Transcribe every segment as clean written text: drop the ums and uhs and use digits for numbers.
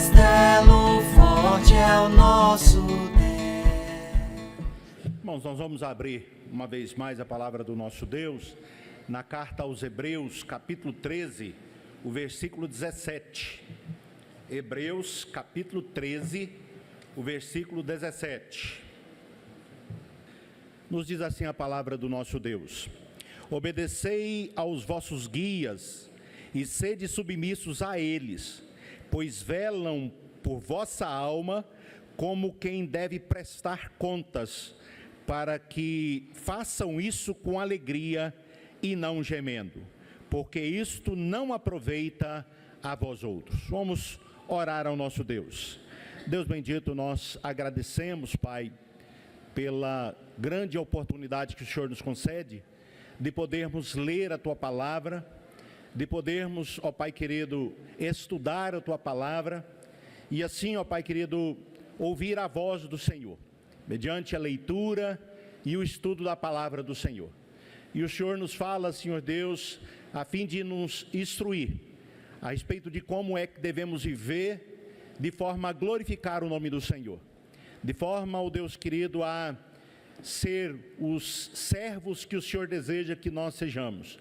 castelo forte é o nosso Deus. Irmãos, nós vamos abrir uma vez mais a palavra do nosso Deus na carta aos Hebreus, capítulo 13, o versículo 17. Hebreus, capítulo 13, o versículo 17. Nos diz assim a palavra do nosso Deus: obedecei aos vossos guias e sede submissos a eles, pois velam por vossa alma como quem deve prestar contas, para que façam isso com alegria e não gemendo, porque isto não aproveita a vós outros. Vamos orar ao nosso Deus. Deus bendito, nós agradecemos, Pai, pela grande oportunidade que o Senhor nos concede de podermos ler a Tua Palavra, de podermos, ó Pai querido, estudar a Tua Palavra e assim, ó Pai querido, ouvir a voz do Senhor, mediante a leitura e o estudo da Palavra do Senhor. E o Senhor nos fala, Senhor Deus, a fim de nos instruir a respeito de como é que devemos viver de forma a glorificar o nome do Senhor, de forma, ó Deus querido, a ser os servos que o Senhor deseja que nós sejamos.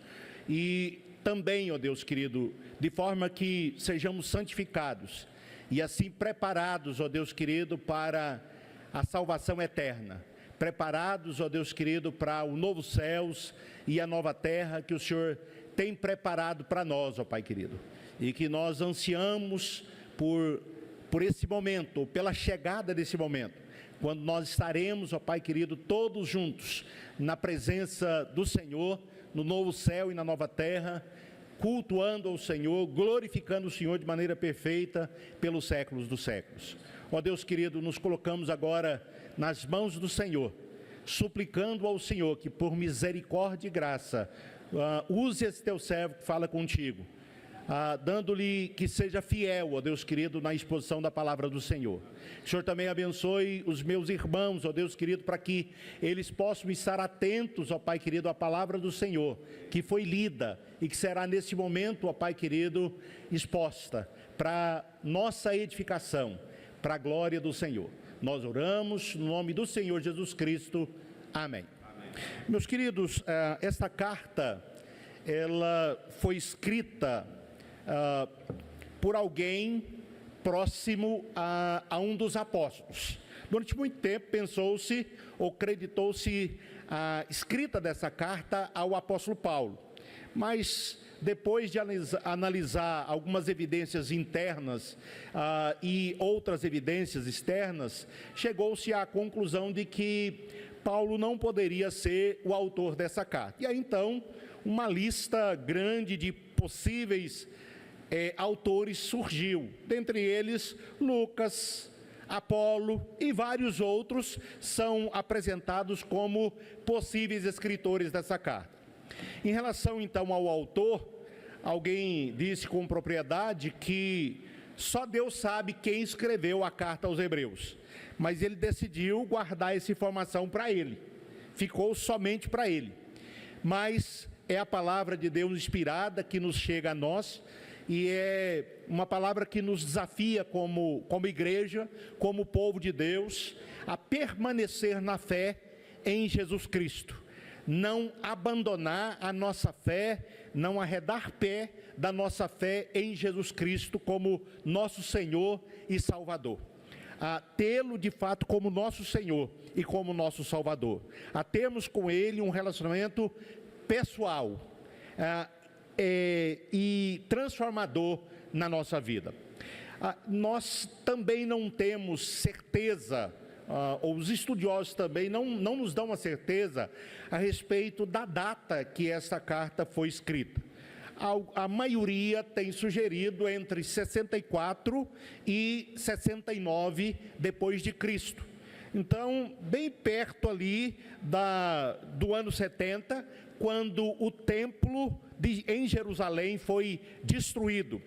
E também, ó Deus querido, de forma que sejamos santificados e assim preparados, ó Deus querido, para a salvação eterna. Preparados, ó Deus querido, para o novo céus e a nova terra que o Senhor tem preparado para nós, ó Pai querido. E que nós ansiamos por esse momento, pela chegada desse momento, quando nós estaremos, ó Pai querido, todos juntos, na presença do Senhor, no novo céu e na nova terra, cultuando ao Senhor, glorificando o Senhor de maneira perfeita pelos séculos dos séculos. Ó Deus querido, nos colocamos agora nas mãos do Senhor, suplicando ao Senhor que por misericórdia e graça, use esse teu servo que fala contigo, dando-lhe que seja fiel, ó Deus querido, na exposição da palavra do Senhor. O Senhor também abençoe os meus irmãos, ó Deus querido, para que eles possam estar atentos, ó Pai querido, à palavra do Senhor, que foi lida e que será nesse momento, ó Pai querido, exposta para nossa edificação, para a glória do Senhor. Nós oramos no nome do Senhor Jesus Cristo. Amém. Meus queridos, esta carta, ela foi escrita por alguém próximo a um dos apóstolos. Durante muito tempo pensou-se ou acreditou-se a escrita dessa carta ao apóstolo Paulo, mas depois de analisar algumas evidências internas e outras evidências externas, chegou-se à conclusão de que Paulo não poderia ser o autor dessa carta. E aí então uma lista grande de possíveis autores surgiu, dentre eles Lucas, Apolo e vários outros são apresentados como possíveis escritores dessa carta. Em relação então ao autor, alguém disse com propriedade que só Deus sabe quem escreveu a carta aos Hebreus, mas ele decidiu guardar essa informação para ele, ficou somente para ele, mas é a palavra de Deus inspirada que nos chega a nós, e é uma palavra que nos desafia como igreja, como povo de Deus, a permanecer na fé em Jesus Cristo, não abandonar a nossa fé, não arredar pé da nossa fé em Jesus Cristo como nosso Senhor e Salvador, a tê-lo de fato como nosso Senhor e como nosso Salvador, a termos com Ele um relacionamento pessoal e transformador na nossa vida. Nós também não temos certeza, ou os estudiosos também não nos dão a certeza a respeito da data que essa carta foi escrita. A maioria tem sugerido entre 64 e 69 depois de Cristo. Então, bem perto ali do ano 70, quando o templo em Jerusalém foi destruído.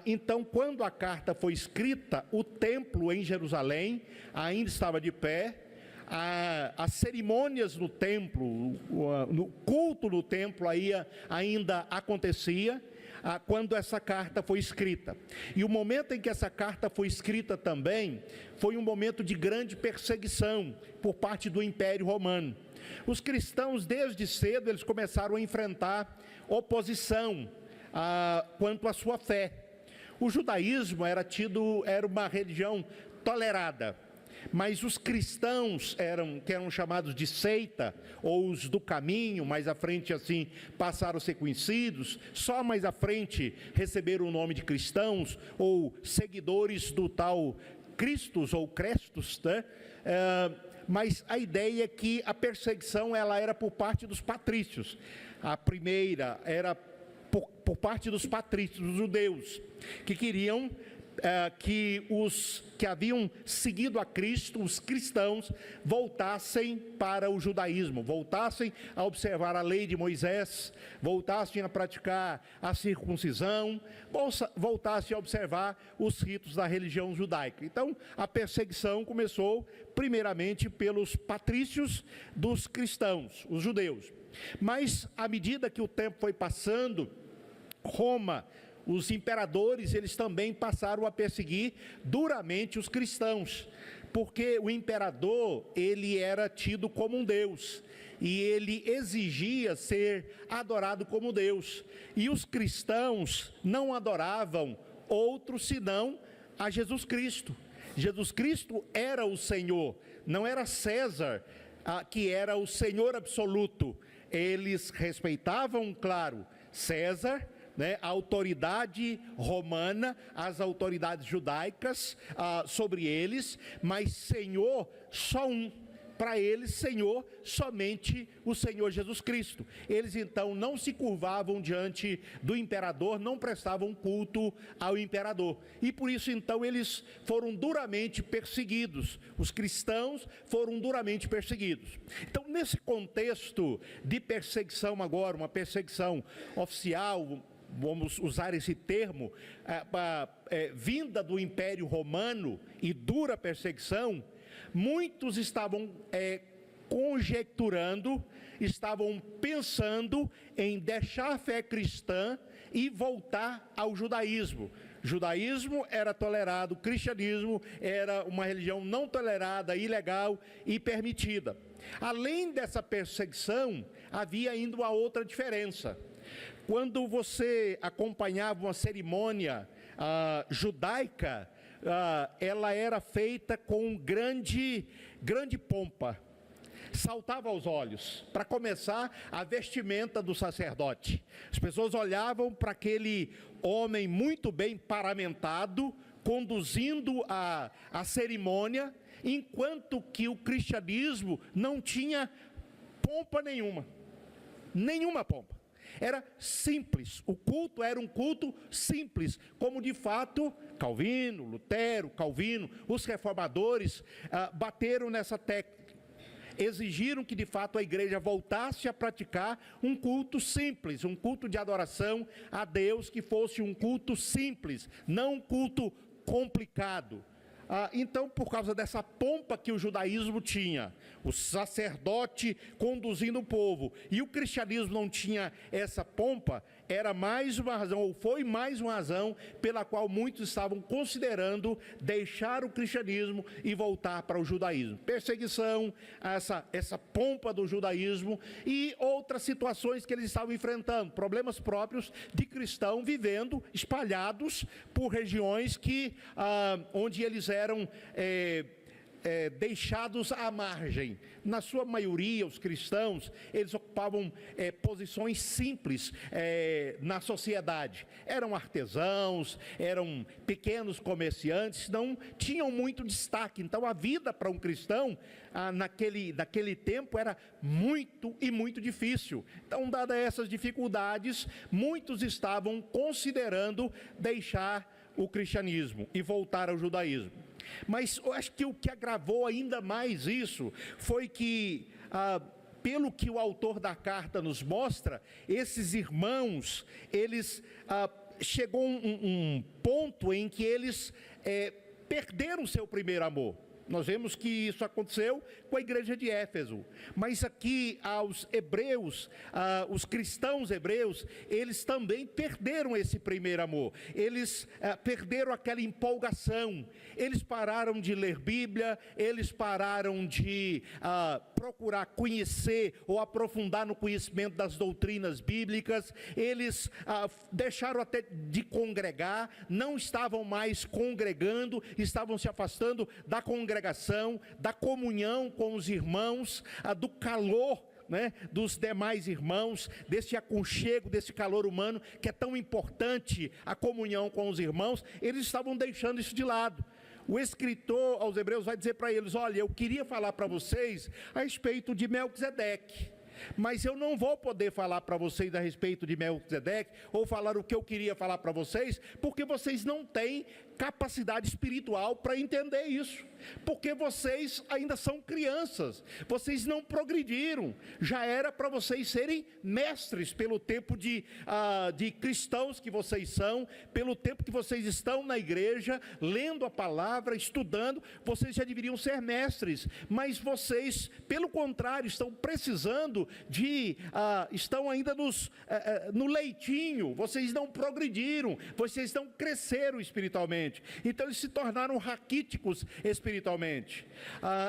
Então, quando a carta foi escrita, o templo em Jerusalém ainda estava de pé, as cerimônias no templo, no culto no templo ainda acontecia, quando essa carta foi escrita. E o momento em que essa carta foi escrita também foi um momento de grande perseguição por parte do Império Romano. Os cristãos, desde cedo, eles começaram a enfrentar oposição quanto à sua fé. O judaísmo era uma religião tolerada, mas os cristãos que eram chamados de seita, ou os do caminho, mais à frente assim passaram a ser conhecidos, só mais à frente receberam o nome de cristãos, ou seguidores do tal Cristos ou Crestos, né? Mas a ideia é que a perseguição ela era por parte dos patrícios. A primeira era por parte dos patrícios, dos judeus, que queriam que os que haviam seguido a Cristo, os cristãos, voltassem para o judaísmo, voltassem a observar a lei de Moisés, voltassem a praticar a circuncisão, voltassem a observar os ritos da religião judaica. Então, a perseguição começou primeiramente pelos patrícios dos cristãos, os judeus. Mas, à medida que o tempo foi passando, Roma, os imperadores, eles também passaram a perseguir duramente os cristãos, porque o imperador, ele era tido como um deus, e ele exigia ser adorado como Deus, e os cristãos não adoravam outro senão a Jesus Cristo. Jesus Cristo era o Senhor, não era César, que era o Senhor absoluto. Eles respeitavam, claro, César, né, a autoridade romana, as autoridades judaicas sobre eles, mas Senhor só um. Para eles, Senhor, somente o Senhor Jesus Cristo. Eles então não se curvavam diante do imperador, não prestavam culto ao imperador. E por isso então eles foram duramente perseguidos. Os cristãos foram duramente perseguidos. Então, nesse contexto de perseguição agora, uma perseguição oficial, vamos usar esse termo, vinda do Império Romano e dura perseguição, muitos estavam conjecturando, estavam pensando em deixar a fé cristã e voltar ao judaísmo. Judaísmo era tolerado, o cristianismo era uma religião não tolerada, ilegal e permitida. Além dessa perseguição, havia ainda uma outra diferença. Quando você acompanhava uma cerimônia judaica, ela era feita com grande pompa, saltava aos olhos. Para começar, a vestimenta do sacerdote. As pessoas olhavam para aquele homem muito bem paramentado, conduzindo a cerimônia, enquanto que o cristianismo não tinha pompa nenhuma pompa. Era simples, o culto era um culto simples, como de fato Calvino, Lutero, Calvino, os reformadores bateram nessa tecla, exigiram que de fato a igreja voltasse a praticar um culto simples, um culto de adoração a Deus que fosse um culto simples, não um culto complicado. Então, por causa dessa pompa que o judaísmo tinha, o sacerdote conduzindo o povo, e o cristianismo não tinha essa pompa, era mais uma razão, ou foi mais uma razão, pela qual muitos estavam considerando deixar o cristianismo e voltar para o judaísmo. Perseguição, essa pompa do judaísmo e outras situações que eles estavam enfrentando, problemas próprios de cristão vivendo espalhados por regiões onde eles eram deixados à margem. Na sua maioria, os cristãos, eles ocupavam posições simples na sociedade. Eram artesãos, eram pequenos comerciantes, não tinham muito destaque. Então, a vida para um cristão, naquele tempo, era muito e muito difícil. Então, dadas essas dificuldades, muitos estavam considerando deixar o cristianismo e voltar ao judaísmo. Mas eu acho que o que agravou ainda mais isso foi que, pelo que o autor da carta nos mostra, esses irmãos, chegou um ponto em que eles perderam o seu primeiro amor. Nós vemos que isso aconteceu com a igreja de Éfeso. Mas aqui aos hebreus, os cristãos hebreus, eles também perderam esse primeiro amor. Eles perderam aquela empolgação. Eles pararam de ler Bíblia, eles pararam de procurar conhecer ou aprofundar no conhecimento das doutrinas bíblicas. Eles deixaram até de congregar, não estavam mais congregando, estavam se afastando da congregação, da comunhão com os irmãos, do calor, né, dos demais irmãos, desse aconchego, desse calor humano, que é tão importante, a comunhão com os irmãos. Eles estavam deixando isso de lado. O escritor aos hebreus vai dizer para eles: olha, eu queria falar para vocês a respeito de Melquisedeque, mas eu não vou poder falar para vocês a respeito de Melquisedeque, ou falar o que eu queria falar para vocês, porque vocês não têm capacidade espiritual para entender isso, porque vocês ainda são crianças, vocês não progrediram. Já era para vocês serem mestres pelo tempo de cristãos que vocês são, pelo tempo que vocês estão na igreja, lendo a palavra, estudando, vocês já deveriam ser mestres, mas vocês, pelo contrário, estão precisando estão ainda no leitinho, vocês não progrediram, vocês não cresceram espiritualmente. Então eles se tornaram raquíticos espiritualmente.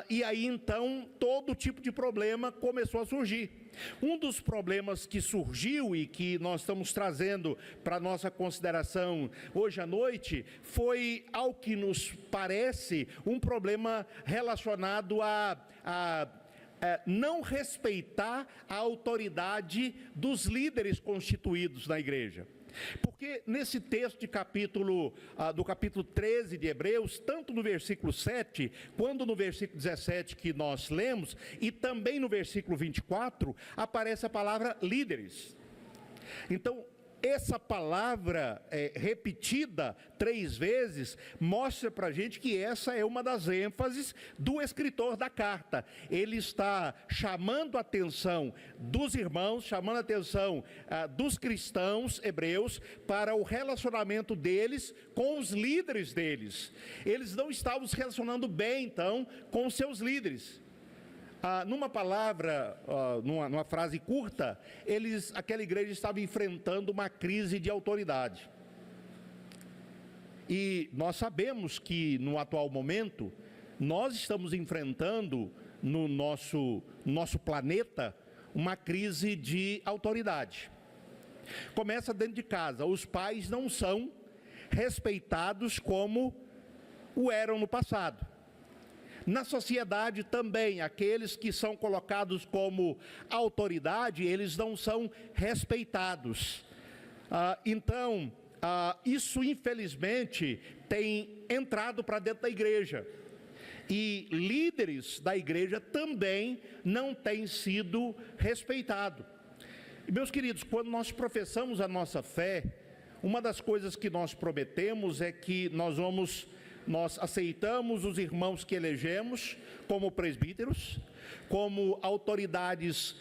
E aí então todo tipo de problema começou a surgir. Um dos problemas que surgiu e que nós estamos trazendo para a nossa consideração hoje à noite foi, ao que nos parece, um problema relacionado a não respeitar a autoridade dos líderes constituídos na igreja. Porque nesse texto do capítulo 13 de Hebreus, tanto no versículo 7, quanto no versículo 17 que nós lemos, e também no versículo 24, aparece a palavra líderes. Então, essa palavra repetida 3 vezes mostra para a gente que essa é uma das ênfases do escritor da carta. Ele está chamando a atenção dos irmãos, chamando a atenção dos cristãos hebreus para o relacionamento deles com os líderes deles. Eles não estavam se relacionando bem, então, com os seus líderes. Numa palavra, numa frase curta, aquela igreja estava enfrentando uma crise de autoridade. E nós sabemos que no atual momento, nós estamos enfrentando no nosso planeta uma crise de autoridade. Começa dentro de casa. Os pais não são respeitados como o eram no passado. Na sociedade também, aqueles que são colocados como autoridade, eles não são respeitados. Então, isso infelizmente tem entrado para dentro da igreja. E líderes da igreja também não têm sido respeitados. E, meus queridos, quando nós professamos a nossa fé, uma das coisas que nós prometemos é que nós aceitamos os irmãos que elegemos como presbíteros, como autoridades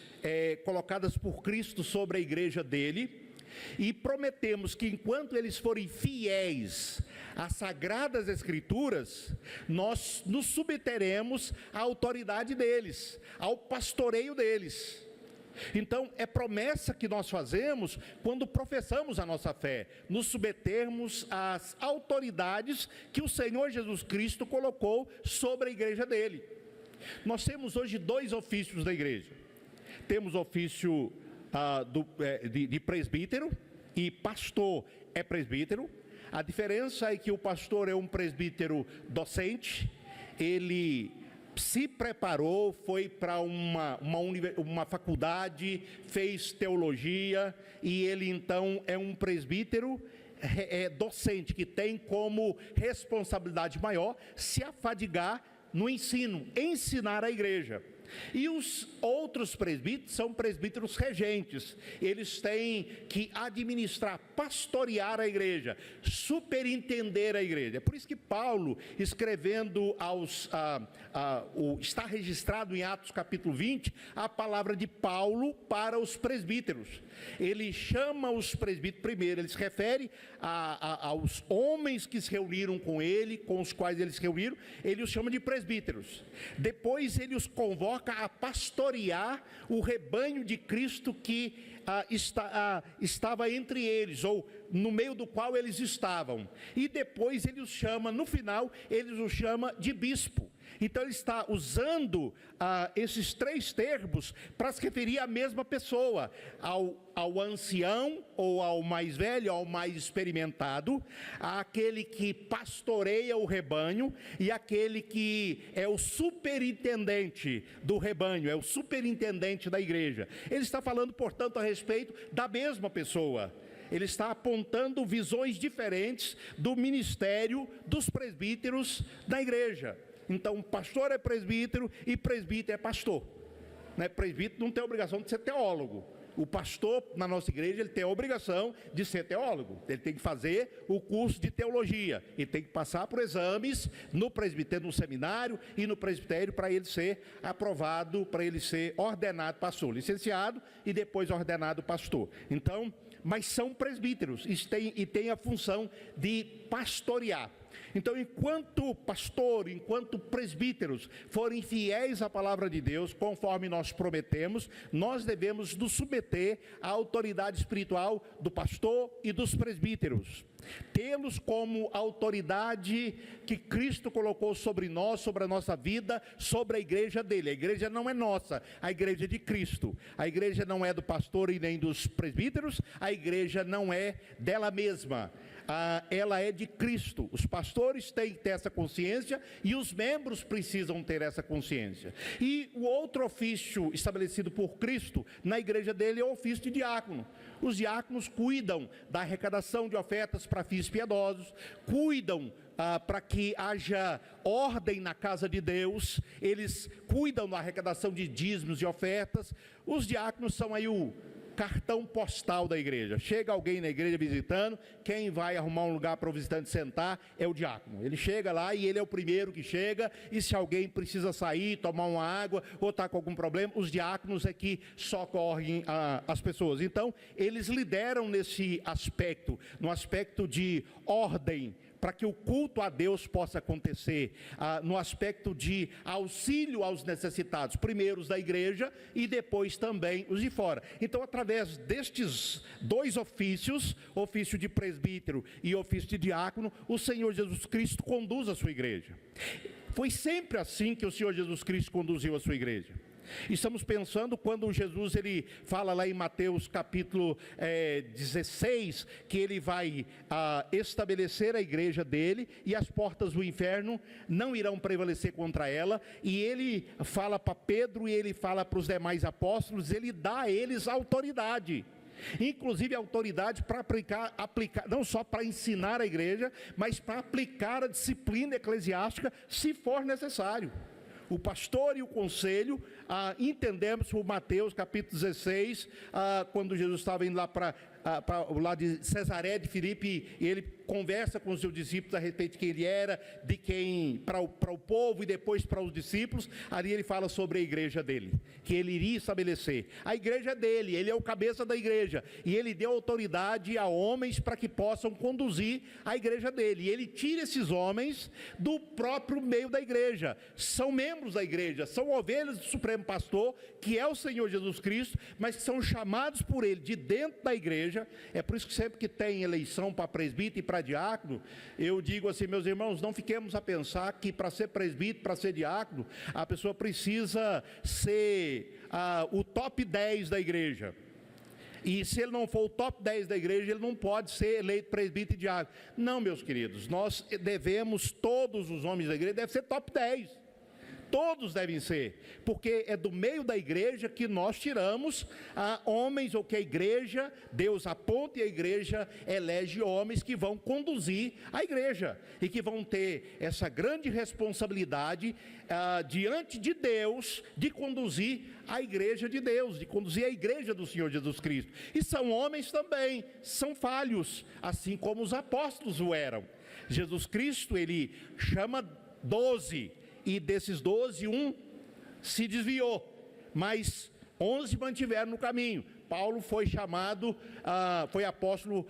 colocadas por Cristo sobre a igreja dele, e prometemos que enquanto eles forem fiéis às Sagradas Escrituras, nós nos submeteremos à autoridade deles, ao pastoreio deles. Então, é promessa que nós fazemos quando professamos a nossa fé, nos submetermos às autoridades que o Senhor Jesus Cristo colocou sobre a igreja dele. Nós temos hoje 2 ofícios da igreja. Temos o ofício de presbítero, e pastor é presbítero. A diferença é que o pastor é um presbítero docente, ele se preparou, foi para uma faculdade, fez teologia, e ele então é um presbítero docente, que tem como responsabilidade maior se afadigar no ensino, ensinar a igreja. E os outros presbíteros são presbíteros regentes. Eles têm que administrar, pastorear a igreja, superintender a igreja. É por isso que Paulo, escrevendo está registrado em Atos capítulo 20, a palavra de Paulo para os presbíteros. Ele chama os presbíteros primeiro, ele se refere aos homens que se reuniram com ele, com os quais eles se reuniram, ele os chama de presbíteros. Depois ele os convoca a pastorear o rebanho de Cristo que estava entre eles, ou no meio do qual eles estavam. E depois ele os chama, no final, ele os chama de bispo. Então ele está usando esses três termos para se referir à mesma pessoa, ao ancião, ou ao mais velho, ao mais experimentado, àquele que pastoreia o rebanho e aquele que é o superintendente do rebanho, é o superintendente da igreja. Ele está falando, portanto, a respeito da mesma pessoa. Ele está apontando visões diferentes do ministério dos presbíteros da igreja. Então, pastor é presbítero e presbítero é pastor. Presbítero não tem a obrigação de ser teólogo. O pastor, na nossa igreja, ele tem a obrigação de ser teólogo. Ele tem que fazer o curso de teologia. Ele tem que passar por exames no presbitério, no seminário e no presbitério, para ele ser aprovado, para ele ser ordenado pastor. Licenciado e depois ordenado pastor. Então, mas são presbíteros e têm a função de pastorear. Então, enquanto pastor, enquanto presbíteros forem fiéis à palavra de Deus, conforme nós prometemos, nós devemos nos submeter à autoridade espiritual do pastor e dos presbíteros. Tê-los como autoridade que Cristo colocou sobre nós, sobre a nossa vida, sobre a igreja dele. A igreja não é nossa, a igreja é de Cristo. A igreja não é do pastor e nem dos presbíteros, a igreja não é dela mesma. Ela é de Cristo. Os pastores têm que ter essa consciência e os membros precisam ter essa consciência. E o outro ofício estabelecido por Cristo na igreja dele é o ofício de diácono. Os diáconos cuidam da arrecadação de ofertas para fins piedosos, cuidam para que haja ordem na casa de Deus, eles cuidam da arrecadação de dízimos e ofertas. Os diáconos são aí o cartão postal da igreja. Chega alguém na igreja visitando, quem vai arrumar um lugar para o visitante sentar é o diácono. Ele chega lá e ele é o primeiro que chega, e se alguém precisa sair, tomar uma água ou está com algum problema, os diáconos é que socorrem as pessoas. Então, eles lideram nesse aspecto, no aspecto de ordem, para que o culto a Deus possa acontecer, no aspecto de auxílio aos necessitados, primeiro os da igreja e depois também os de fora. Então, através destes dois ofícios, ofício de presbítero e ofício de diácono, o Senhor Jesus Cristo conduz a sua igreja. Foi sempre assim que o Senhor Jesus Cristo conduziu a sua igreja. Estamos pensando quando Jesus ele fala lá em Mateus capítulo 16, que ele vai estabelecer a igreja dele e as portas do inferno não irão prevalecer contra ela, e ele fala para Pedro e ele fala para os demais apóstolos, ele dá a eles autoridade. Inclusive autoridade para aplicar, não só para ensinar a igreja, mas para aplicar a disciplina eclesiástica se for necessário. O pastor e o conselho, entendemos por Mateus capítulo 16, quando Jesus estava indo lá para lá de Cesaré de Filipe, e ele conversa com os seus discípulos a respeito de quem ele era, de quem, para o povo e depois para os discípulos. Ali ele fala sobre a igreja dele, que ele iria estabelecer. A igreja é dele, ele é o cabeça da igreja, e ele deu autoridade a homens para que possam conduzir a igreja dele, e ele tira esses homens do próprio meio da igreja, são membros da igreja, são ovelhas do Supremo Pastor, que é o Senhor Jesus Cristo, mas que são chamados por ele de dentro da igreja. É por isso que sempre que tem eleição para presbítero e para diácono, eu digo assim, meus irmãos, não fiquemos a pensar que para ser presbítero, para ser diácono, a pessoa precisa ser o top 10 da igreja. E se ele não for o top 10 da igreja, ele não pode ser eleito presbítero e diácono. Não, meus queridos, nós devemos, todos os homens da igreja devem ser top 10. Todos devem ser, porque é do meio da igreja que nós tiramos homens, ou que a igreja, Deus aponta e a igreja elege homens que vão conduzir a igreja, e que vão ter essa grande responsabilidade diante de Deus, de conduzir a igreja de Deus, de conduzir a igreja do Senhor Jesus Cristo. E são homens também, são falhos, assim como os apóstolos o eram. Jesus Cristo, ele chama 12, e desses 12, um se desviou, mas 11 mantiveram no caminho. Paulo foi chamado, foi apóstolo,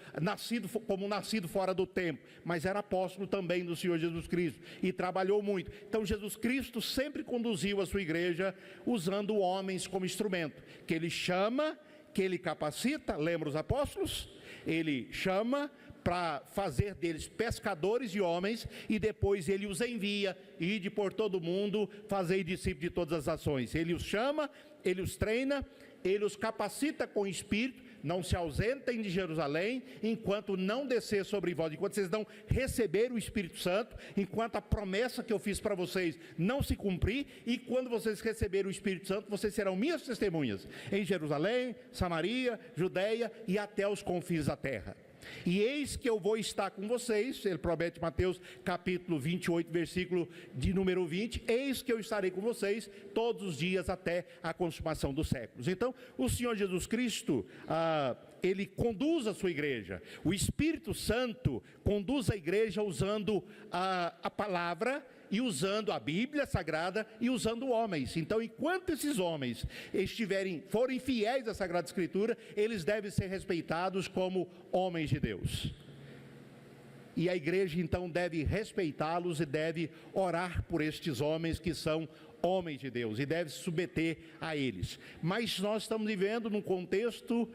como nascido fora do tempo, mas era apóstolo também do Senhor Jesus Cristo, e trabalhou muito. Então Jesus Cristo sempre conduziu a sua igreja usando homens como instrumento, que ele chama, que ele capacita. Lembra os apóstolos? Ele chama para fazer deles pescadores de homens, e depois ele os envia, ide por todo o mundo, fazei discípulos de todas as nações. Ele os chama, ele os treina, ele os capacita com o Espírito. Não se ausentem de Jerusalém, enquanto não descer sobre vós, enquanto vocês não receberem o Espírito Santo, enquanto a promessa que eu fiz para vocês não se cumprir, e quando vocês receberem o Espírito Santo, vocês serão minhas testemunhas, em Jerusalém, Samaria, Judeia e até os confins da terra. E eis que eu vou estar com vocês, ele promete, Mateus capítulo 28, versículo de número 20, eis que eu estarei com vocês todos os dias até a consumação dos séculos. Então, o Senhor Jesus Cristo, ele conduz a sua igreja. O Espírito Santo conduz a igreja usando a palavra, e usando a Bíblia Sagrada, e usando homens. Então, enquanto esses homens forem fiéis à Sagrada Escritura, eles devem ser respeitados como homens de Deus. E a igreja então deve respeitá-los e deve orar por estes homens que são homens de Deus, e deve se submeter a eles. Mas nós estamos vivendo num contexto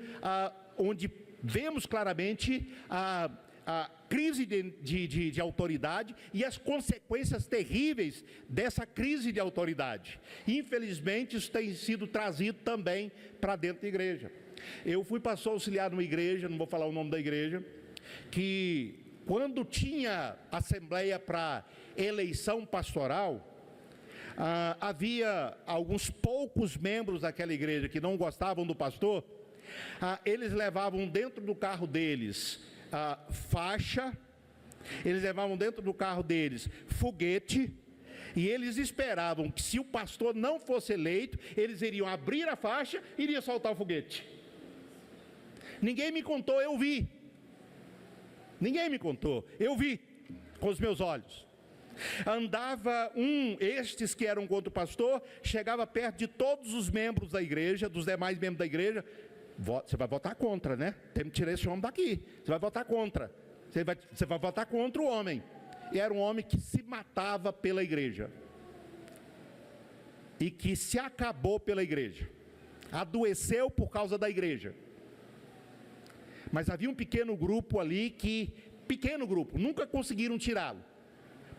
onde vemos claramente a crise de autoridade e as consequências terríveis dessa crise de autoridade. Infelizmente, isso tem sido trazido também para dentro da igreja. Eu fui pastor auxiliar numa igreja, não vou falar o nome da igreja, que quando tinha assembleia para eleição pastoral, havia alguns poucos membros daquela igreja que não gostavam do pastor. Eles levavam dentro do carro deles faixa, eles levavam dentro do carro deles foguete, e eles esperavam que, se o pastor não fosse eleito, eles iriam abrir a faixa e iriam soltar o foguete. Ninguém me contou, eu vi. Ninguém me contou, eu vi com os meus olhos. Andava estes que eram contra o pastor, chegava perto de todos os membros da igreja, dos demais membros da igreja. Você vai votar contra, né? Tem que tirar esse homem daqui. Você vai votar contra. Você vai votar contra o homem. E era um homem que se matava pela igreja, e que se acabou pela igreja, adoeceu por causa da igreja. Mas havia um pequeno grupo ali nunca conseguiram tirá-lo,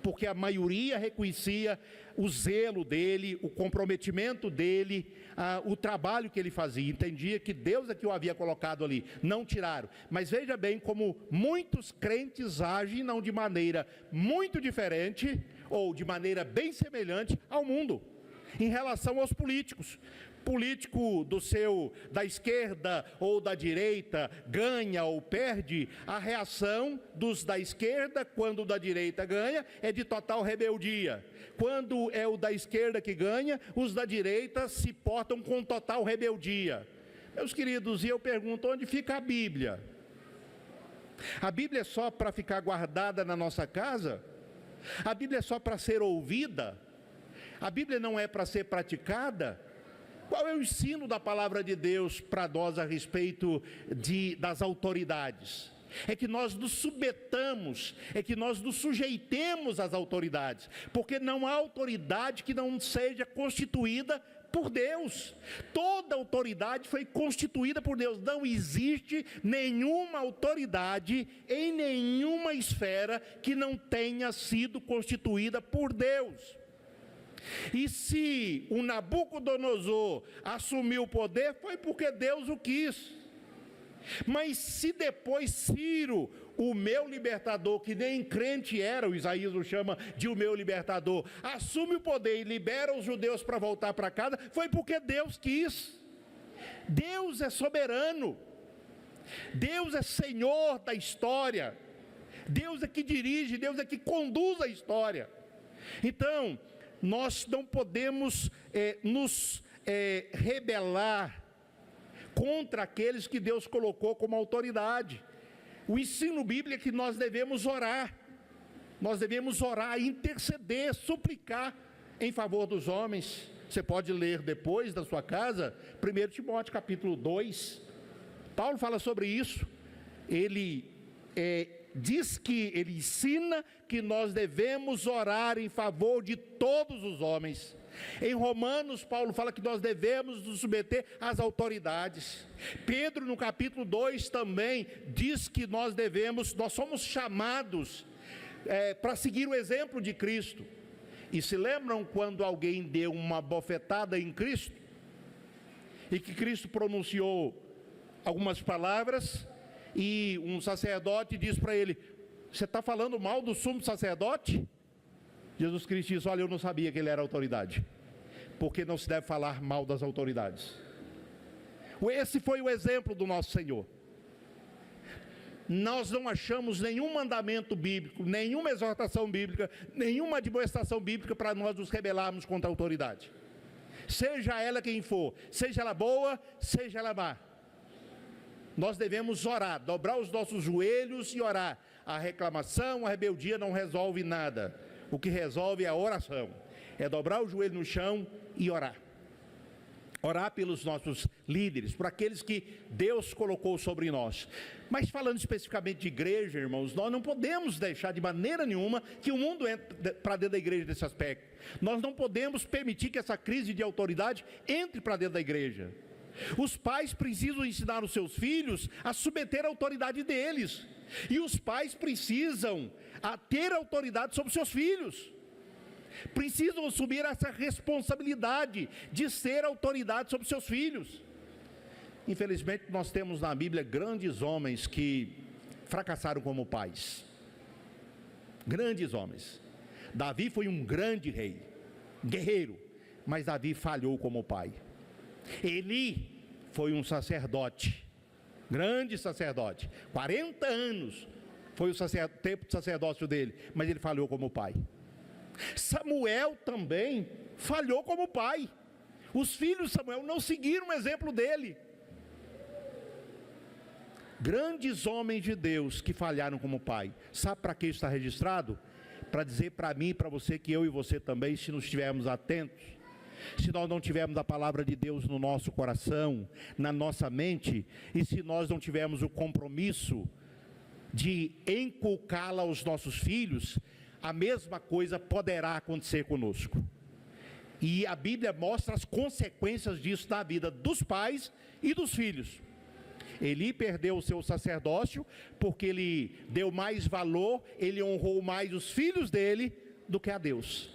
porque a maioria reconhecia o zelo dele, o comprometimento dele, o trabalho que ele fazia, entendia que Deus é que o havia colocado ali, não tiraram. Mas veja bem como muitos crentes agem, não de maneira muito diferente, ou de maneira bem semelhante ao mundo, em relação aos políticos. Político da esquerda ou da direita ganha ou perde, a reação dos da esquerda, quando o da direita ganha, é de total rebeldia. Quando é o da esquerda que ganha, os da direita se portam com total rebeldia. Meus queridos, e eu pergunto, onde fica a Bíblia? A Bíblia é só para ficar guardada na nossa casa? A Bíblia é só para ser ouvida? A Bíblia não é para ser praticada? Qual é o ensino da palavra de Deus para nós a respeito das autoridades? É que nós nos submetamos, é que nós nos sujeitemos às autoridades, porque não há autoridade que não seja constituída por Deus. Toda autoridade foi constituída por Deus. Não existe nenhuma autoridade em nenhuma esfera que não tenha sido constituída por Deus. E se o Nabucodonosor assumiu o poder, foi porque Deus o quis. Mas se depois Ciro, o meu libertador, que nem crente era, o Isaías o chama de o meu libertador, assume o poder e libera os judeus para voltar para casa, foi porque Deus quis. Deus é soberano, Deus é Senhor da história, Deus é que dirige, Deus é que conduz a história. Então, nós não podemos nos rebelar contra aqueles que Deus colocou como autoridade. O ensino bíblico é que nós devemos orar, interceder, suplicar em favor dos homens. Você pode ler depois da sua casa, 1 Timóteo capítulo 2, Paulo fala sobre isso. Ele diz que, ele ensina que nós devemos orar em favor de todos os homens. Em Romanos, Paulo fala que nós devemos nos submeter às autoridades. Pedro, no capítulo 2, também diz que nós somos chamados para seguir o exemplo de Cristo. E se lembram quando alguém deu uma bofetada em Cristo? E que Cristo pronunciou algumas palavras, e um sacerdote diz para ele: você está falando mal do sumo sacerdote? Jesus Cristo diz: olha, eu não sabia que ele era autoridade, porque não se deve falar mal das autoridades. Esse foi o exemplo do nosso Senhor. Nós não achamos nenhum mandamento bíblico, nenhuma exortação bíblica, nenhuma admoestação bíblica para nós nos rebelarmos contra a autoridade, seja ela quem for, seja ela boa, seja ela má. Nós devemos orar, dobrar os nossos joelhos e orar. A reclamação, a rebeldia não resolve nada. O que resolve é a oração, é dobrar o joelho no chão e orar. Orar pelos nossos líderes, por aqueles que Deus colocou sobre nós. Mas falando especificamente de igreja, irmãos, nós não podemos deixar de maneira nenhuma que o mundo entre para dentro da igreja nesse aspecto. Nós não podemos permitir que essa crise de autoridade entre para dentro da igreja. Os pais precisam ensinar os seus filhos a submeter a autoridade deles. E os pais precisam ter autoridade sobre seus filhos. Precisam assumir essa responsabilidade de ser autoridade sobre seus filhos. Infelizmente, nós temos na Bíblia grandes homens que fracassaram como pais. Grandes homens. Davi foi um grande rei, guerreiro, mas Davi falhou como pai. Eli foi um sacerdote, grande sacerdote, 40 anos foi o tempo de sacerdócio dele, mas ele falhou como pai. Samuel também falhou como pai. Os filhos de Samuel não seguiram o exemplo dele. Grandes homens de Deus que falharam como pai. Sabe para que isso está registrado? Para dizer para mim e para você que eu e você também, se não estivermos atentos, se nós não tivermos a palavra de Deus no nosso coração, na nossa mente, e se nós não tivermos o compromisso de inculcá-la aos nossos filhos, a mesma coisa poderá acontecer conosco. E a Bíblia mostra as consequências disso na vida dos pais e dos filhos. Eli perdeu o seu sacerdócio porque ele deu mais valor, ele honrou mais os filhos dele do que a Deus.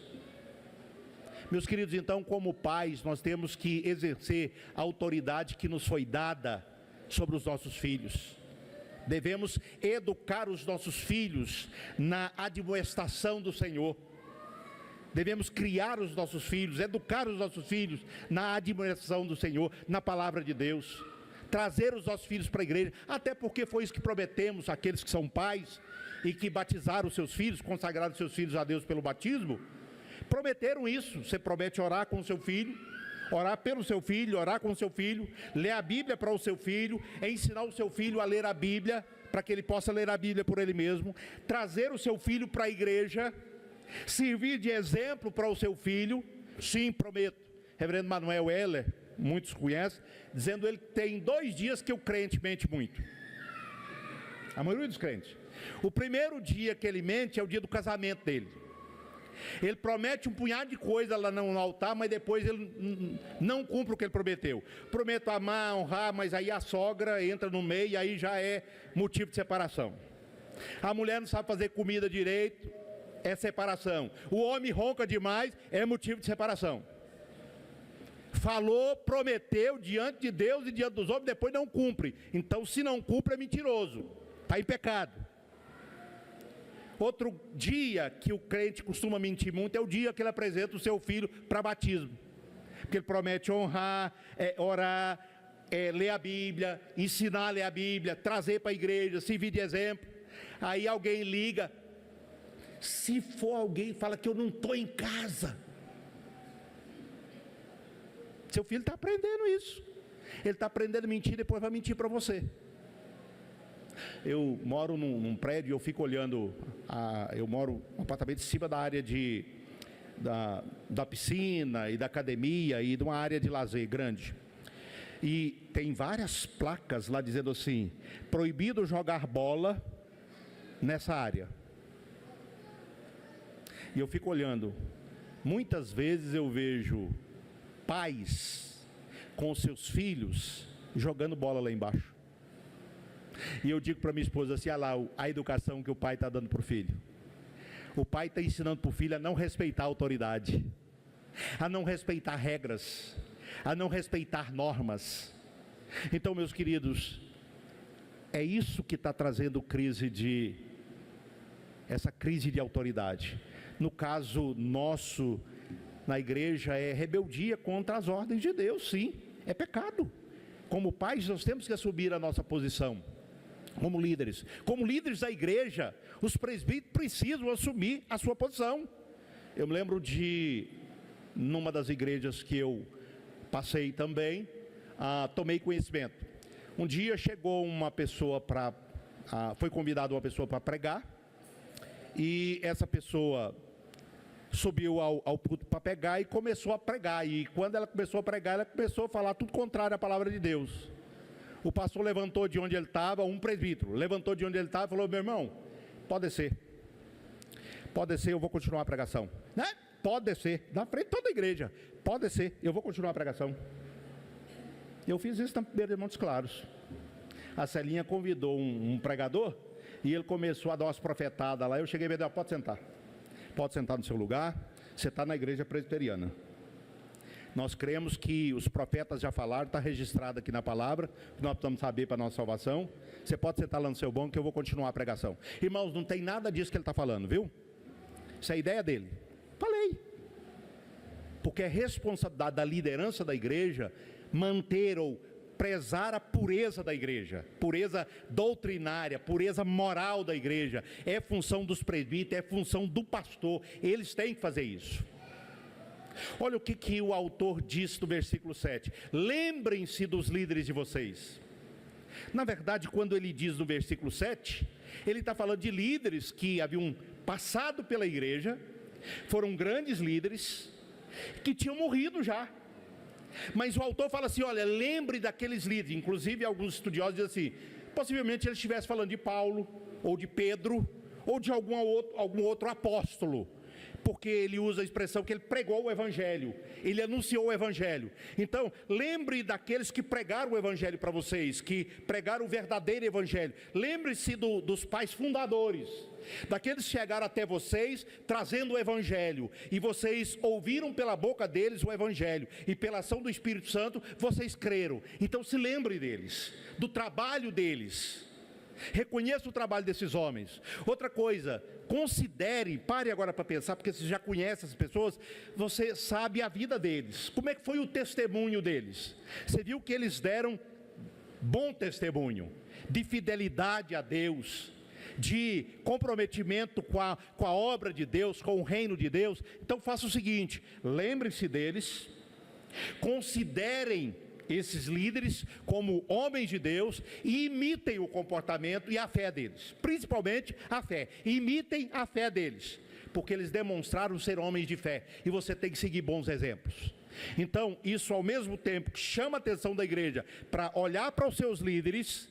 Meus queridos, então, como pais, nós temos que exercer a autoridade que nos foi dada sobre os nossos filhos. Devemos educar os nossos filhos na admoestação do Senhor. Devemos criar os nossos filhos, educar os nossos filhos na admoestação do Senhor, na palavra de Deus. Trazer os nossos filhos para a igreja, até porque foi isso que prometemos àqueles que são pais e que batizaram os seus filhos, consagraram os seus filhos a Deus pelo batismo. Prometeram isso. Você promete orar com o seu filho, orar pelo seu filho, orar com o seu filho, ler a Bíblia para o seu filho, ensinar o seu filho a ler a Bíblia, para que ele possa ler a Bíblia por ele mesmo, trazer o seu filho para a igreja, servir de exemplo para o seu filho. Sim, prometo. Reverendo Manuel Heller, muitos conhecem, dizendo ele que tem 2 dias que o crente mente muito. A maioria dos crentes. O primeiro dia que ele mente é o dia do casamento dele. Ele promete um punhado de coisa lá no altar, mas depois ele não cumpre o que ele prometeu. Prometo amar, honrar, mas aí a sogra entra no meio e aí já é motivo de separação. A mulher não sabe fazer comida direito, é separação. O homem ronca demais, é motivo de separação. falou, prometeu diante de Deus e diante dos homens, depois não cumpre. Então, se não cumpre, é mentiroso, está em pecado. Outro dia que o crente costuma mentir muito é o dia que ele apresenta o seu filho para batismo. Porque ele promete honrar, orar, ler a Bíblia, ensinar a ler a Bíblia, trazer para a igreja, servir de exemplo. Aí alguém liga, se for alguém, fala que eu não estou em casa. Seu filho está aprendendo isso. Ele está aprendendo a mentir, depois vai mentir para você. Eu moro num prédio e eu fico olhando, eu moro num apartamento em cima da área da piscina e da academia e de uma área de lazer grande. E tem várias placas lá dizendo assim, proibido jogar bola nessa área. E eu fico olhando, muitas vezes eu vejo pais com seus filhos jogando bola lá embaixo. E eu digo para minha esposa assim, olha lá a educação que o pai está dando para o filho. O pai está ensinando para o filho a não respeitar a autoridade, a não respeitar regras, a não respeitar normas. Então, meus queridos, é isso que está trazendo essa crise de autoridade. No caso nosso, na igreja, é rebeldia contra as ordens de Deus, sim, é pecado. Como pais, nós temos que assumir a nossa posição. Como líderes da igreja, os presbíteros precisam assumir a sua posição. Eu me lembro numa das igrejas que eu passei também, tomei conhecimento. Um dia chegou uma pessoa foi convidada uma pessoa para pregar, e essa pessoa subiu ao púlpito para pregar e começou a pregar. E quando ela começou a pregar, ela começou a falar tudo contrário à palavra de Deus. O pastor levantou de onde ele estava, um presbítero, levantou de onde ele estava e falou, meu irmão, pode descer, eu vou continuar a pregação. Né? Pode descer, na frente de toda a igreja, pode descer, eu vou continuar a pregação. Eu fiz isso na primeira de Montes Claros. A Celinha convidou um pregador, e ele começou a dar umas profetadas lá. Eu cheguei e falei, pode sentar no seu lugar, você está na igreja presbiteriana. Nós cremos que os profetas já falaram, está registrado aqui na palavra, que nós precisamos saber para a nossa salvação. Você pode sentar lá no seu banco que eu vou continuar a pregação. Irmãos, não tem nada disso que ele está falando, viu? Isso é a ideia dele. Falei. Porque é responsabilidade da liderança da igreja manter ou prezar a pureza da igreja, pureza doutrinária, pureza moral da igreja. É função dos presbíteros, é função do pastor, eles têm que fazer isso. Olha o que o autor diz no versículo 7. Lembrem-se dos líderes de vocês. Na verdade, quando ele diz no versículo 7, ele está falando de líderes que haviam passado pela igreja, foram grandes líderes, que tinham morrido já. Mas o autor fala assim, olha, lembre daqueles líderes. Inclusive alguns estudiosos dizem assim, possivelmente ele estivesse falando de Paulo, ou de Pedro, ou de algum outro apóstolo, porque ele usa a expressão que ele pregou o evangelho, ele anunciou o evangelho. Então, lembre daqueles que pregaram o evangelho para vocês, que pregaram o verdadeiro evangelho. Lembre-se dos pais fundadores, daqueles que chegaram até vocês trazendo o evangelho, e vocês ouviram pela boca deles o evangelho, e pela ação do Espírito Santo vocês creram. Então se lembre deles, do trabalho deles, reconheça o trabalho desses homens. Outra coisa, considere, pare agora para pensar, porque você já conhece essas pessoas, você sabe a vida deles, como é que foi o testemunho deles. Você viu que eles deram bom testemunho, de fidelidade a Deus, de comprometimento com a obra de Deus, com o reino de Deus. Então faça o seguinte, lembre-se deles, considerem esses líderes como homens de Deus e imitem o comportamento e a fé deles, principalmente a fé. Imitem a fé deles, porque eles demonstraram ser homens de fé, e você tem que seguir bons exemplos. Então isso, ao mesmo tempo que chama a atenção da igreja para olhar para os seus líderes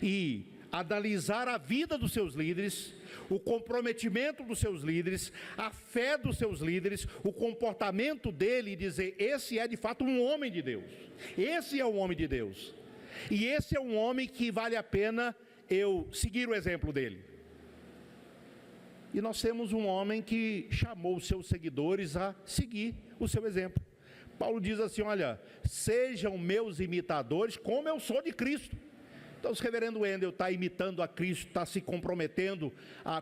e analisar a vida dos seus líderes, o comprometimento dos seus líderes, a fé dos seus líderes, o comportamento dele, e dizer, esse é de fato um homem de Deus, esse é um homem de Deus, e esse é um homem que vale a pena eu seguir o exemplo dele. E nós temos um homem que chamou os seus seguidores a seguir o seu exemplo. Paulo diz assim, olha, sejam meus imitadores como eu sou de Cristo. Então, se o reverendo Wendel está imitando a Cristo, está se comprometendo,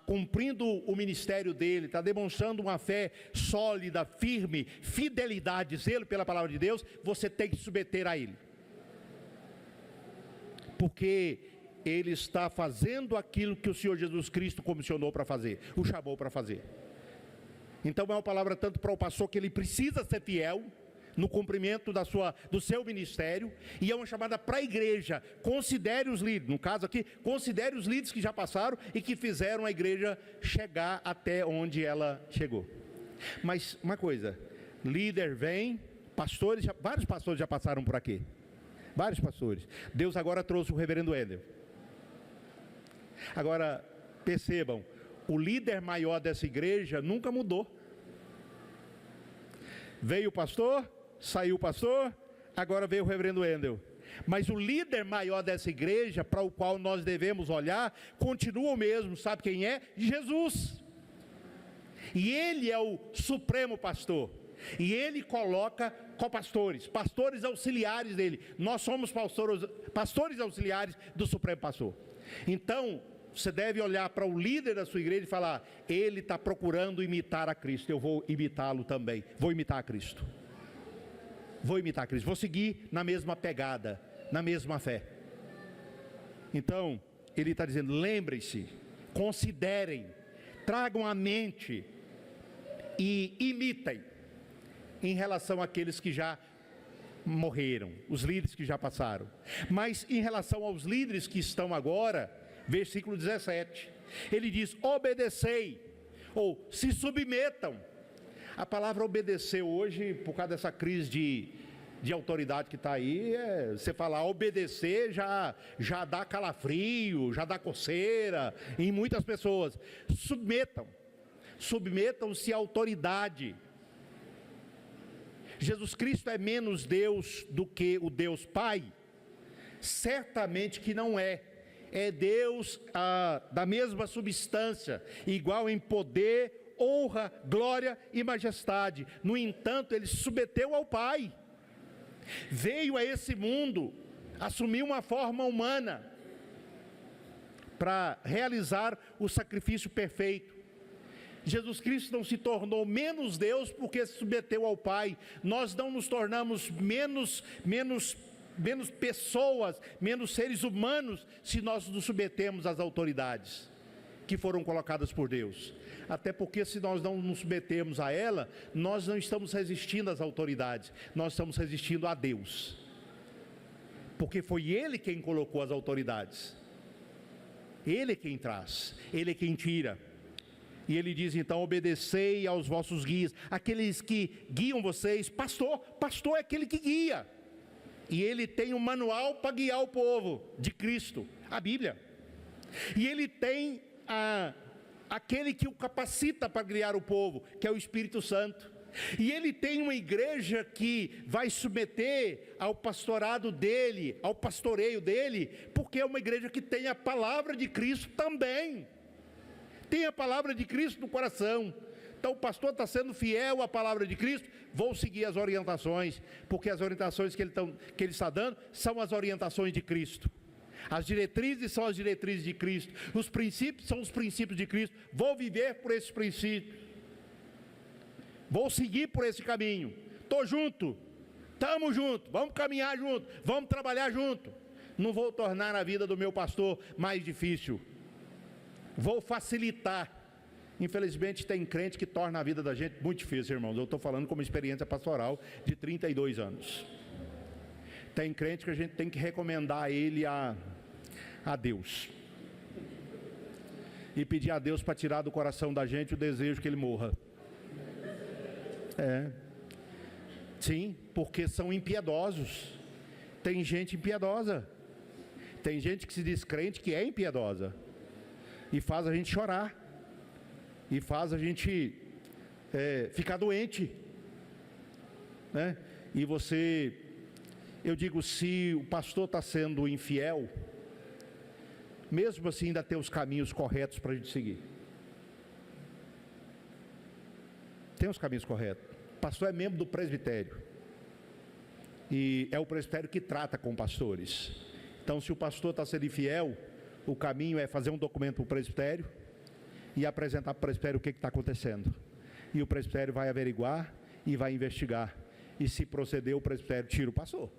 cumprindo o ministério dele, está demonstrando uma fé sólida, firme, fidelidade, zelo pela palavra de Deus, você tem que se submeter a ele. Porque ele está fazendo aquilo que o Senhor Jesus Cristo comissionou para fazer, o chamou para fazer. Então é uma palavra tanto para o pastor que ele precisa ser fiel no cumprimento do seu ministério, e é uma chamada para a igreja. Considere os líderes, no caso aqui, considere os líderes que já passaram e que fizeram a igreja chegar até onde ela chegou. Mas uma coisa, líder vem, pastores, vários pastores já passaram por aqui, vários pastores. Deus agora trouxe o reverendo Wendel. Agora, percebam, o líder maior dessa igreja nunca mudou. Veio o pastor, saiu o pastor, agora veio o reverendo Wendel. Mas o líder maior dessa igreja, para o qual nós devemos olhar, continua o mesmo. Sabe quem é? Jesus. E ele é o supremo pastor. E ele coloca copastores, pastores auxiliares dele. Nós somos pastores auxiliares do supremo pastor. Então, você deve olhar para o líder da sua igreja e falar, ele está procurando imitar a Cristo, eu vou imitá-lo também, vou imitar a Cristo. Vou imitar a Cristo, vou seguir na mesma pegada, na mesma fé. Então, ele está dizendo, lembrem-se, considerem, tragam à mente e imitem em relação àqueles que já morreram, os líderes que já passaram. Mas em relação aos líderes que estão agora, versículo 17, ele diz, obedecei, ou se submetam. A palavra obedecer hoje, por causa dessa crise de autoridade que está aí, você falar obedecer já dá calafrio, já dá coceira em muitas pessoas. Submetam-se à autoridade. Jesus Cristo é menos Deus do que o Deus Pai? Certamente que não é. É Deus da mesma substância, igual em poder, honra, glória e majestade. No entanto, ele se submeteu ao Pai. Veio a esse mundo, assumiu uma forma humana para realizar o sacrifício perfeito. Jesus Cristo não se tornou menos Deus porque se submeteu ao Pai. Nós não nos tornamos menos pessoas, menos seres humanos, se nós nos submetemos às autoridades que foram colocadas por Deus. Até porque se nós não nos submetemos a ela, nós não estamos resistindo às autoridades, nós estamos resistindo a Deus. Porque foi Ele quem colocou as autoridades. Ele é quem traz, Ele é quem tira. E ele diz então, obedecei aos vossos guias, aqueles que guiam vocês. Pastor é aquele que guia. E ele tem um manual para guiar o povo de Cristo, a Bíblia. E ele tem aquele que o capacita para guiar o povo, que é o Espírito Santo. E ele tem uma igreja que vai submeter ao pastorado dele, ao pastoreio dele, porque é uma igreja que tem a palavra de Cristo também. Tem a palavra de Cristo no coração. Então o pastor está sendo fiel à palavra de Cristo, vou seguir as orientações, porque as orientações que ele está dando são as orientações de Cristo. As diretrizes são as diretrizes de Cristo, os princípios são os princípios de Cristo. Vou viver por esses princípios, vou seguir por esse caminho. Estou junto, estamos juntos, vamos caminhar junto, vamos trabalhar junto. Não vou tornar a vida do meu pastor mais difícil, vou facilitar. Infelizmente tem crente que torna a vida da gente muito difícil, irmãos. Eu estou falando como experiência pastoral de 32 anos. Tem crente que a gente tem que recomendar ele a Deus. E pedir a Deus para tirar do coração da gente o desejo que ele morra. Sim, porque são impiedosos. Tem gente impiedosa. Tem gente que se diz crente que é impiedosa. E faz a gente chorar. E faz a gente ficar doente, né? E eu digo, se o pastor está sendo infiel, mesmo assim ainda tem os caminhos corretos para a gente seguir. Tem os caminhos corretos. O pastor é membro do presbitério, E é o presbitério que trata com pastores. Então, se o pastor está sendo infiel, o caminho é fazer um documento para o presbitério e apresentar para o presbitério o que está acontecendo. E o presbitério vai averiguar e vai investigar. E se proceder, o presbitério tira o pastor.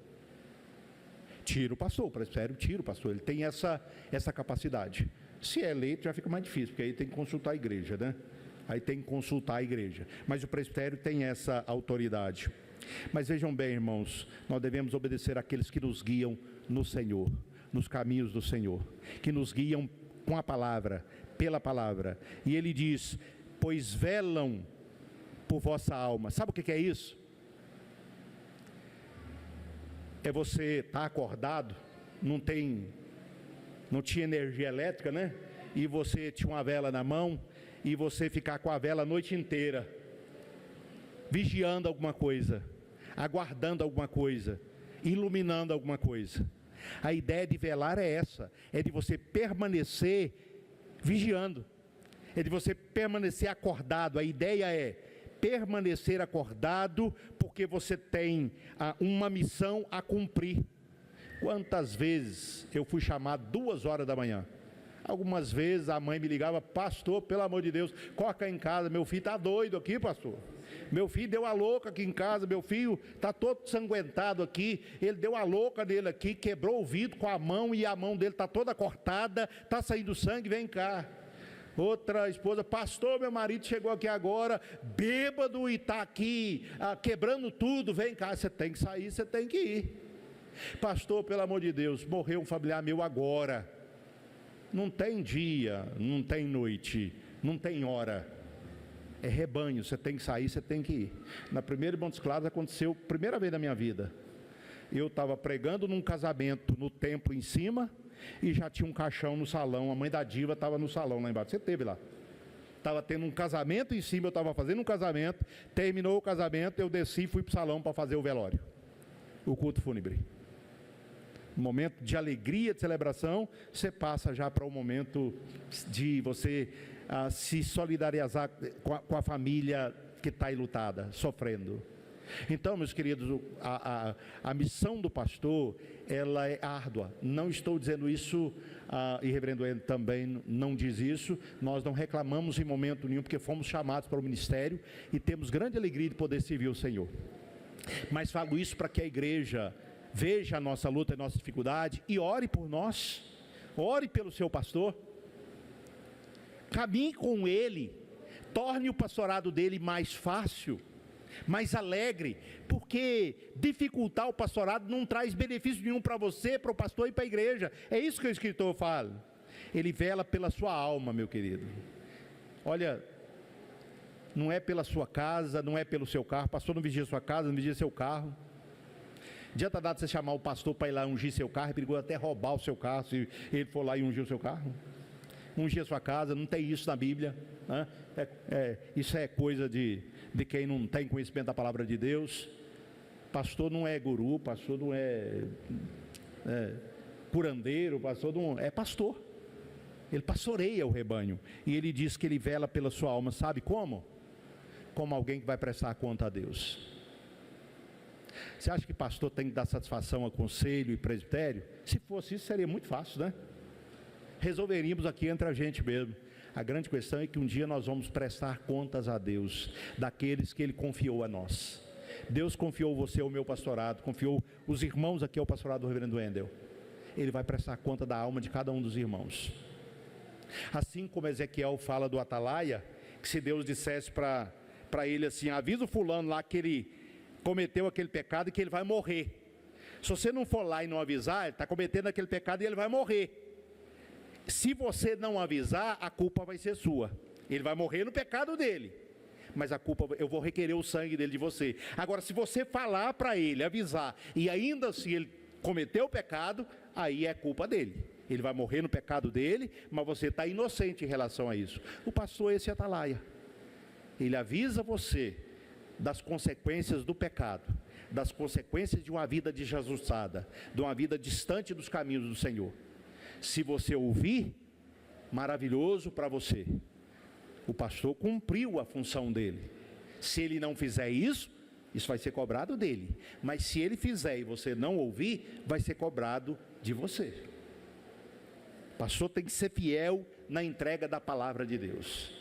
O presbitério tira o pastor. Ele tem essa capacidade. Se é eleito, já fica mais difícil, porque aí tem que consultar a igreja, né? Aí tem que consultar a igreja. Mas o presbitério tem essa autoridade. Mas vejam bem, irmãos, nós devemos obedecer àqueles que nos guiam no Senhor, nos caminhos do Senhor, que nos guiam com a palavra, pela palavra. E ele diz: pois velam por vossa alma. Sabe o que é isso? É você estar acordado, não tinha energia elétrica, né? E você tinha uma vela na mão, e você ficar com a vela a noite inteira, vigiando alguma coisa, aguardando alguma coisa, iluminando alguma coisa. A ideia de velar é essa, é de você permanecer vigiando, é de você permanecer acordado. A ideia é permanecer acordado, porque você tem uma missão a cumprir. Quantas vezes eu fui chamado 2 horas da manhã? Algumas vezes a mãe me ligava: pastor, pelo amor de Deus, coloca em casa, meu filho está doido aqui, pastor. Meu filho deu a louca aqui em casa, meu filho está todo sanguentado aqui, ele deu a louca nele aqui, quebrou o vidro com a mão e a mão dele está toda cortada, está saindo sangue, vem cá. Outra esposa: pastor, meu marido chegou aqui agora, bêbado, e está aqui quebrando tudo, vem cá. Você tem que sair, você tem que ir. Pastor, pelo amor de Deus, morreu um familiar meu agora. Não tem dia, não tem noite, não tem hora. É rebanho, você tem que sair, você tem que ir. Na primeira Montes Claros aconteceu, primeira vez na minha vida. Eu estava pregando num casamento no templo em cima, e já tinha um caixão no salão. A mãe da diva estava no salão lá embaixo. Você esteve lá? Estava tendo um casamento em cima, eu estava fazendo um casamento. Terminou o casamento, eu desci e fui para o salão para fazer o velório, o culto fúnebre. Um momento de alegria, de celebração. Você passa já para o momento de você se solidarizar com a família que está enlutada, sofrendo. Então, meus queridos, a missão do pastor, ela é árdua. Não estou dizendo isso, e reverendo Endo também não diz isso. Nós não reclamamos em momento nenhum, porque fomos chamados para o ministério e temos grande alegria de poder servir o Senhor. Mas falo isso para que a igreja veja a nossa luta e a nossa dificuldade e ore por nós, ore pelo seu pastor, caminhe com ele, torne o pastorado dele mais fácil, mais alegre, porque dificultar o pastorado não traz benefício nenhum para você, para o pastor e para a igreja. É isso que o escritor fala. Ele vela pela sua alma, meu querido. Olha, não é pela sua casa, não é pelo seu carro. O pastor não vigia sua casa, não vigia seu carro. Adianta nada você chamar o pastor para ir lá ungir seu carro, é perigoso até roubar o seu carro, se ele for lá e ungir o seu carro. Ungir a sua casa, não tem isso na Bíblia, né? Isso é coisa de quem não tem conhecimento da palavra de Deus. Pastor não é guru, pastor não é curandeiro, pastor não é pastor. Ele pastoreia o rebanho, e ele diz que ele vela pela sua alma. Sabe como? Como alguém que vai prestar conta a Deus. Você acha que pastor tem que dar satisfação a conselho e presbitério? Se fosse isso, seria muito fácil, né? Resolveríamos aqui entre a gente mesmo. A grande questão é que um dia nós vamos prestar contas a Deus, daqueles que Ele confiou a nós. Deus confiou você ao meu pastorado, confiou os irmãos aqui ao pastorado do reverendo Wendel. Ele vai prestar conta da alma de cada um dos irmãos. Assim como Ezequiel fala do atalaia, que se Deus dissesse para ele assim: avisa o fulano lá que ele cometeu aquele pecado e que ele vai morrer. Se você não for lá e não avisar, ele está cometendo aquele pecado e ele vai morrer. Se você não avisar, a culpa vai ser sua. Ele vai morrer no pecado dele, mas a culpa, eu vou requerer o sangue dele de você. Agora, se você falar para ele, avisar, e ainda se ele cometeu o pecado, aí é culpa dele. Ele vai morrer no pecado dele, mas você está inocente em relação a isso. O pastor é esse atalaia. Ele avisa você das consequências do pecado, das consequências de uma vida desajustada, de uma vida distante dos caminhos do Senhor. Se você ouvir, maravilhoso para você. O pastor cumpriu a função dele. Se ele não fizer isso, isso vai ser cobrado dele. Mas se ele fizer e você não ouvir, vai ser cobrado de você. O pastor tem que ser fiel na entrega da palavra de Deus.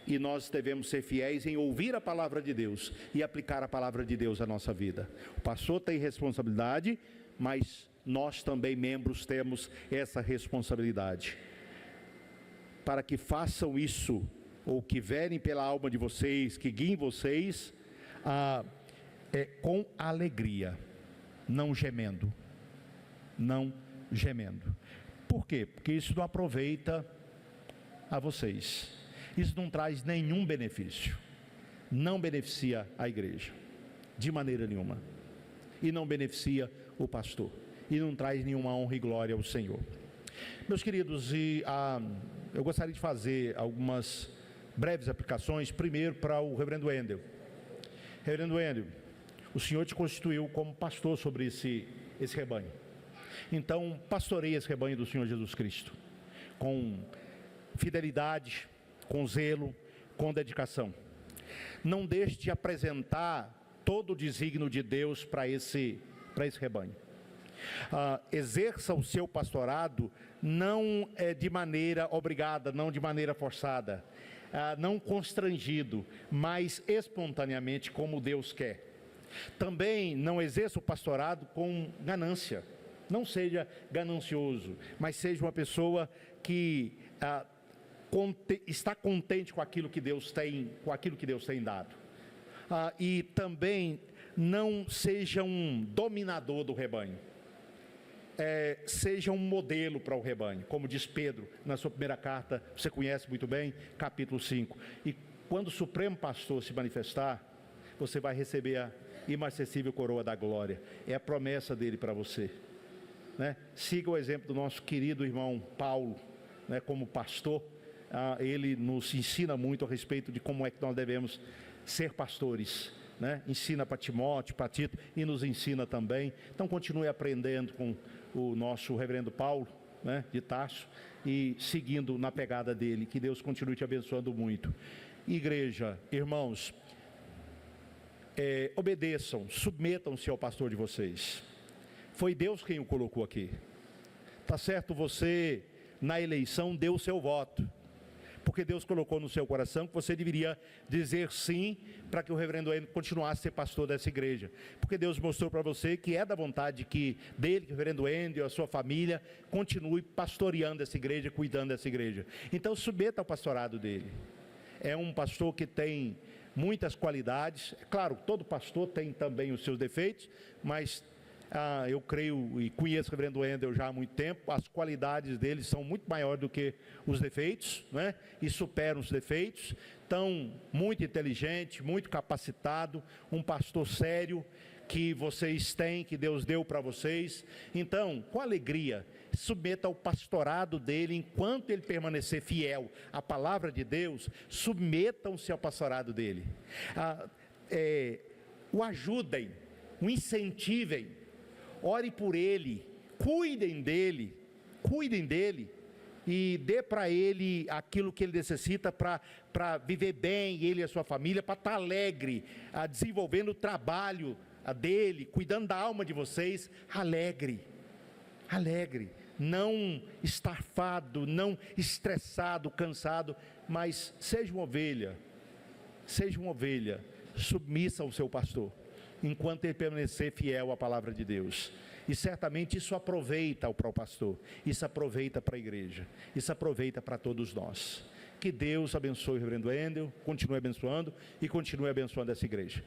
E nós devemos ser fiéis em ouvir a palavra de Deus e aplicar a palavra de Deus à nossa vida. O pastor tem responsabilidade, mas nós também, membros, temos essa responsabilidade. Para que façam isso, ou que verem pela alma de vocês, que guiem vocês, com alegria, não gemendo. Não gemendo. Por quê? Porque isso não aproveita a vocês. Isso não traz nenhum benefício. Não beneficia a igreja, de maneira nenhuma. E não beneficia o pastor. E não traz nenhuma honra e glória ao Senhor. Meus queridos, eu gostaria de fazer algumas breves aplicações. Primeiro para o reverendo Wendel. Reverendo Wendel, o Senhor te constituiu como pastor sobre esse rebanho. Então, pastoreie esse rebanho do Senhor Jesus Cristo, com fidelidade, com zelo, com dedicação. Não deixe de apresentar todo o desígnio de Deus para esse rebanho. Exerça o seu pastorado não de maneira obrigada, não de maneira forçada, não constrangido, mas espontaneamente como Deus quer. Também não exerça o pastorado com ganância. Não seja ganancioso, mas seja uma pessoa que está contente com aquilo que Deus tem, dado. E também não seja um dominador do rebanho. Seja um modelo para o rebanho, como diz Pedro na sua primeira carta, você conhece muito bem, capítulo 5. E quando o Supremo Pastor se manifestar, você vai receber a imarcessível coroa da glória. É a promessa dele para você. Siga o exemplo do nosso querido irmão Paulo, como pastor. Ele nos ensina muito a respeito de como é que nós devemos ser pastores. Ensina para Timóteo, para Tito, e nos ensina também. Então continue aprendendo com o nosso reverendo Paulo, de Tarso, e seguindo na pegada dele. Que Deus continue te abençoando muito. Igreja, irmãos, obedeçam, submetam-se ao pastor de vocês. Foi Deus quem o colocou aqui. Tá certo, você na eleição deu o seu voto, porque Deus colocou no seu coração que você deveria dizer sim para que o reverendo Wendel continuasse a ser pastor dessa igreja, porque Deus mostrou para você que é da vontade dele, que o reverendo Wendel e a sua família continue pastoreando essa igreja, cuidando dessa igreja. Então submeta ao pastorado dele. É um pastor que tem muitas qualidades. Claro, todo pastor tem também os seus defeitos, mas eu creio e conheço o reverendo Wendel já há muito tempo. As qualidades dele são muito maiores do que os defeitos, e superam os defeitos. Então, muito inteligente, muito capacitado, um pastor sério que vocês têm, que Deus deu para vocês. Então, com alegria, submeta ao pastorado dele. Enquanto ele permanecer fiel à palavra de Deus, submetam-se ao pastorado dele. O ajudem, o incentivem, ore por ele, cuidem dele, e dê para ele aquilo que ele necessita para viver bem, ele e a sua família, para estar alegre, desenvolvendo o trabalho dele, cuidando da alma de vocês. Alegre, não estarfado, não estressado, cansado, mas seja uma ovelha, submissa ao seu pastor, enquanto ele permanecer fiel à palavra de Deus. E certamente isso aproveita para o pastor, isso aproveita para a igreja, isso aproveita para todos nós. Que Deus abençoe o reverendo Wendel, continue abençoando e continue abençoando essa igreja.